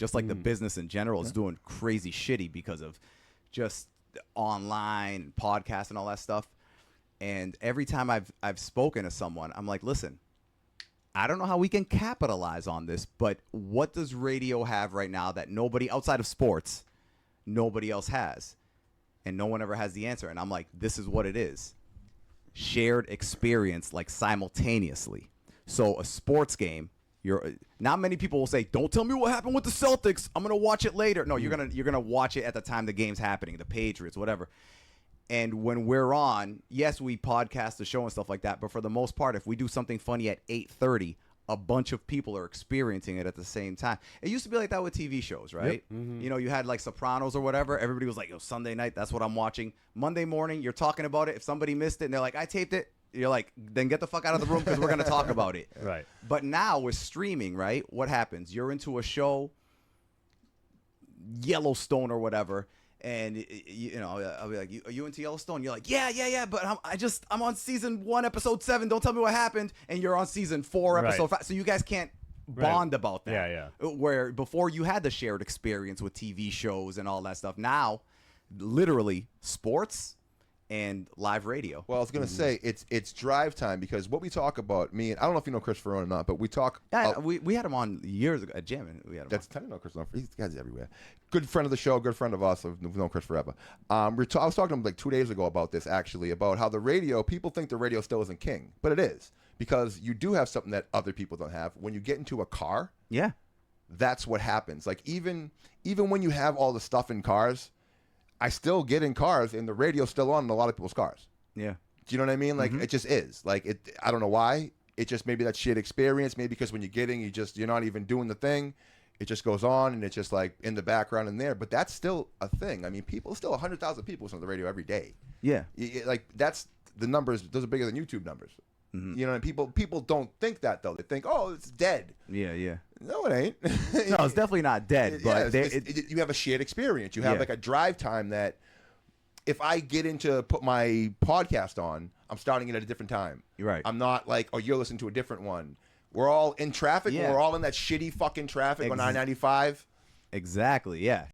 just like the business in general is doing crazy shitty because of just online podcasts and all that stuff. And every time I've spoken to someone, I'm like, listen, I don't know how we can capitalize on this, but what does radio have right now that nobody outside of sports, nobody else has? And no one ever has the answer. And I'm like, this is what it is. Shared experience, like simultaneously. So a sports game, not many people will say, don't tell me what happened with the Celtics. I'm going to watch it later. No, you're going to watch it at the time the game's happening, the Patriots, whatever. And when we're on, yes, we podcast the show and stuff like that, but for the most part, if we do something funny at 8:30, a bunch of people are experiencing it at the same time. It used to be like that with TV shows, right? Yep. Mm-hmm. You know, you had like Sopranos or whatever. Everybody was like, yo, Sunday night, that's what I'm watching. Monday morning, you're talking about it. If somebody missed it and they're like, I taped it, you're like, then get the fuck out of the room because we're going to talk about it. Right. But now with streaming, right, what happens? You're into a show, Yellowstone or whatever, and you know, I'll be like, "Are you into Yellowstone?" You're like, "Yeah." But I'm on season 1, episode 7. Don't tell me what happened. And you're on season 4, episode 5. So you guys can't bond about that. Yeah. Where before you had the shared experience with TV shows and all that stuff. Now, literally, sports and live radio. Well, I was gonna say it's drive time, because what we talk about, me and I don't know if you know Chris Ferrone or not, but we talk. Yeah, we had him on years ago at Jam, and we had him. That's I don't know Chris Ferrone. He's guys everywhere. Good friend of the show, good friend of us. We've known Chris forever. I was talking to him like 2 days ago about this, actually, about how the radio. People think the radio still isn't king, but it is, because you do have something that other people don't have. When you get into a car, yeah, that's what happens. Like even when you have all the stuff in cars. I still get in cars, and the radio's still on in a lot of people's cars. Yeah. Do you know what I mean? Like, it just is. Like, I don't know why. It just maybe that shared experience. Maybe because when you're getting, you're not even doing the thing. It just goes on, and it's just like in the background and there. But that's still a thing. I mean, still 100,000 people listen to the radio every day. Yeah. Like, that's the numbers. Those are bigger than YouTube numbers. You know, and people don't think that, though. They think, oh, it's dead. Yeah. No, it ain't. No, it's definitely not dead. But you have a shared experience. You have like a drive time that if I get into put my podcast on, I'm starting it at a different time. You're right. I'm not like, oh, you're listening to a different one. We're all in traffic. Yeah. We're all in that shitty fucking traffic on I-95. Exactly, yeah.